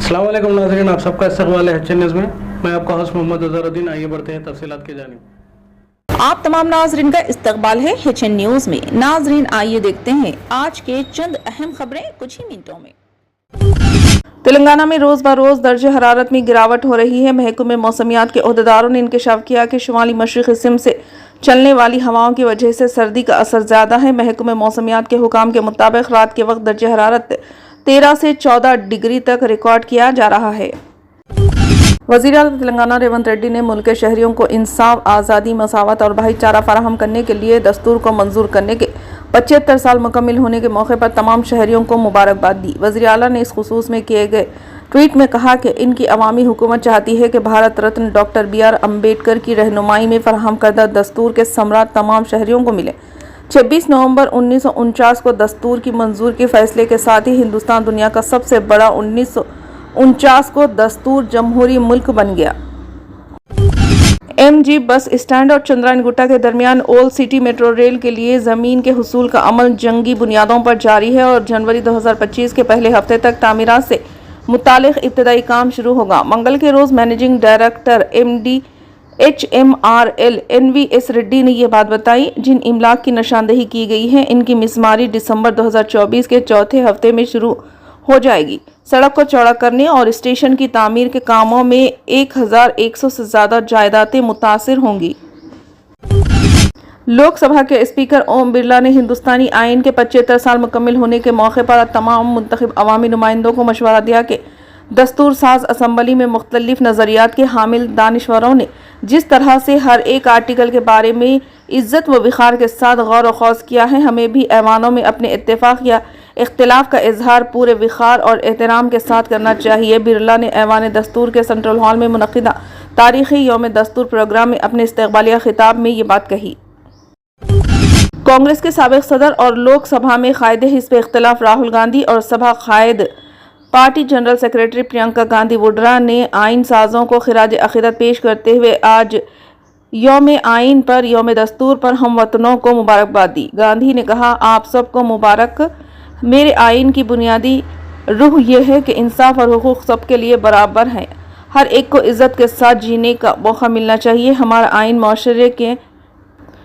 अस्सलाम वालेकुम नाज़रीन, आप सबका इस्तकबाल है एचएन न्यूज़ में। मैं आपका होस्ट मोहम्मद अज़हरुद्दीन। आइए बढ़ते हैं तफसीलात की जानिब। आप तमाम नाजरीन का इस्तकबाल है एचएन न्यूज़ में। नाजरीन आइए देखते हैं आज के चंद अहम खबरें कुछ ही मिनटों में। तेलंगाना में रोज बरोज दर्जे हरारत में गिरावट हो रही है। महकमे मौसमियात के ओहदेदारों ने इंकशाफ किया कि शुमाली मशरक़ी सिमत से चलने वाली हवाओं की वजह से सर्दी का असर ज्यादा है। महकमे मौसमियात के हुकाम के मुताबिक रात के वक्त दर्जे हरारत 13 से 14 डिग्री तक रिकॉर्ड किया जा रहा है। वज़ीर आज़म तेलंगाना रेवंत रेड्डी ने मुल्क के शहरियों को इंसाफ, आज़ादी, मसावत और भाईचारा फराहम करने के लिए दस्तूर को मंजूर करने के 75 साल मुकम्मिल होने के मौके पर तमाम शहरियों को मुबारकबाद दी। वज़ीर आला ने इस खुसूस में किए गए ट्वीट में कहा कि इनकी अवामी हुकूमत चाहती है कि भारत रत्न डॉक्टर BR अम्बेडकर की रहनुमाई में फराहम करदा दस्तूर के समरा तमाम शहरियों को मिले। 26 नवंबर 1949 को दस्तूर की मंजूर के फैसले के साथ ही हिंदुस्तान दुनिया का सबसे बड़ा 1949 को दस्तूर जमहूरी मुल्क बन गया। MG बस स्टैंड और चंद्रायन गुट्टा के दरमियान ओल्ड सिटी मेट्रो रेल के लिए जमीन के हुसूल का अमल जंगी बुनियादों पर जारी है और जनवरी 2025 के पहले हफ्ते तक तामीरात से मुतालिक इब्तदाई काम शुरू होगा। मंगल के रोज managing director MD HMRL NVS Reddy ने यह बात बताई। जिन इमलाक की निशानदेही की गई है इनकी मिसमारी दिसंबर 2024 के चौथे हफ्ते में शुरू हो जाएगी। सड़क को चौड़ा करने और स्टेशन की तामीर के कामों में 1100 से ज्यादा जायदादें मुतासिर होंगी। लोकसभा के स्पीकर ओम बिरला ने हिंदुस्तानी आइन के 75 साल मुकम्मिल होने के मौके पर तमाम मुंतखब अवामी नुमाइंदों को मशवरा दिया कि दस्तूर साज असम्बली में मुख्तलिफ नज़रियात के हामिल दानिश्वरों ने जिस तरह से हर एक आर्टिकल के बारे में इज्जत व विखार के साथ गौर व खौज किया है, हमें भी ऐवानों में अपने इत्तेफाक या इख्तिलाफ का इजहार पूरे विखार और एहतराम के साथ करना चाहिए। बिरला ने ऐवान दस्तूर के सेंट्रल हॉल में मुनक़िदा तारीखी यौम दस्तूर प्रोग्राम में अपने इस्तक़बालिया खिताब में ये बात कही। कांग्रेस के साबिक़ सदर और लोकसभा में कायदे हिज़्ब इख्तिलाफ राहुल गांधी और सभा कायद party general secretary Priyanka Gandhi Vadra ने आइन साजों को खिराज अक़ीदत पेश करते हुए आज यौम आइन पर यौम दस्तूर पर हम वतनों को मुबारकबाद दी। गांधी ने कहा, आप सबको मुबारक। मेरे आइन की बुनियादी रूह यह है कि इंसाफ और हुकूक सबके लिए बराबर हैं। हर एक को इज़्ज़त के साथ जीने का मौका मिलना चाहिए। हमारा आइन माशरे के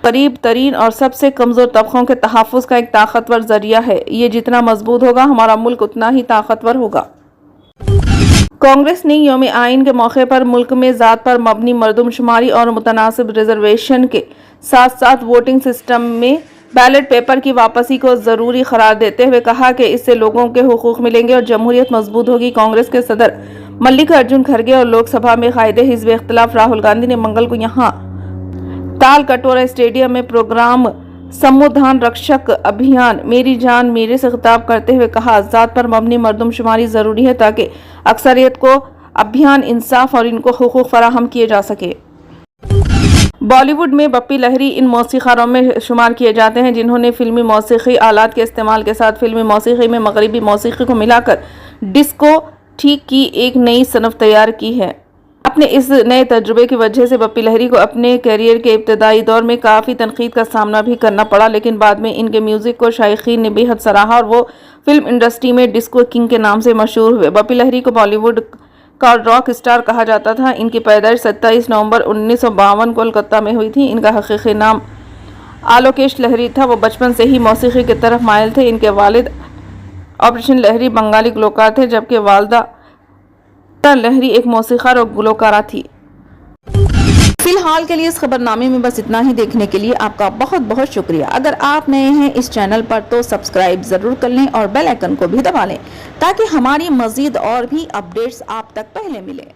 करीब तरीन और सबसे कमज़ोर तबकों के तहफ़्फ़ुज़ का एक ताकतवर ज़रिया है। ये जितना मजबूत होगा हमारा मुल्क उतना ही ताकतवर होगा। कांग्रेस ने यौम आइन के मौके पर मुल्क में ज़ात पर मबनी मरदमशुमारी और मुतनासिब रिजर्वेशन के साथ साथ वोटिंग सिस्टम में बैलेट पेपर की वापसी को ज़रूरी करार देते हुए कहा कि इससे लोगों के हुकूक मिलेंगे और जमहूरियत मजबूत होगी। कांग्रेस के सदर मल्लिकार्जुन खड़गे और लोकसभा में कायदे हिज़्ब इख्तिलाफ राहुल गांधी ने मंगल को यहाँ ताल कटोरा स्टेडियम में प्रोग्राम संविधान रक्षक अभियान मेरी जान मेरे से खिताब करते हुए कहा, ज़ात पर मबनी मरदमशुमारी ज़रूरी है ताकि अक्सरियत को अभियान इंसाफ और इनको हुकूक फराहम किए जा सके। बॉलीवुड में बप्पी लहरी इन मौसीक़ारों में शुमार किए जाते हैं जिन्होंने फिल्मी मौसीक़ी आलात के इस्तेमाल के साथ फिल्मी मौसीक़ी में मगरबी मौसीक़ी को मिलाकर डिस्को ठीक की एक नई सनफ़ तैयार की है। अपने इस नए तजुर्बे की वजह से बप्पी लहरी को अपने करियर के इब्तदाई दौर में काफ़ी तनकीद का सामना भी करना पड़ा, लेकिन बाद में इनके म्यूज़िक को शायकीन ने बेहद सराहा और वो फिल्म इंडस्ट्री में डिस्को किंग के नाम से मशहूर हुए। बप्पी लहरी को बॉलीवुड का रॉक स्टार कहा जाता था। इनकी पैदाइश 27 नवंबर 1952 कोलकाता में हुई थी। इनका हकीकी नाम आलोकेश लहरी था। वो बचपन से ही मौसीक़ी की तरफ मायल थे। इनके वालिद ऑपरेशन लहरी बंगाली गुलकार थे जबकि वालदा लहरी एक मौसीक़ार और गुलकारा थी। फिलहाल के लिए इस खबरनामे में बस इतना ही। देखने के लिए आपका बहुत बहुत शुक्रिया। अगर आप नए हैं इस चैनल पर तो सब्सक्राइब ज़रूर कर लें और बेल आइकन को भी दबा लें ताकि हमारी मज़ीद और भी अपडेट्स आप तक पहले मिले।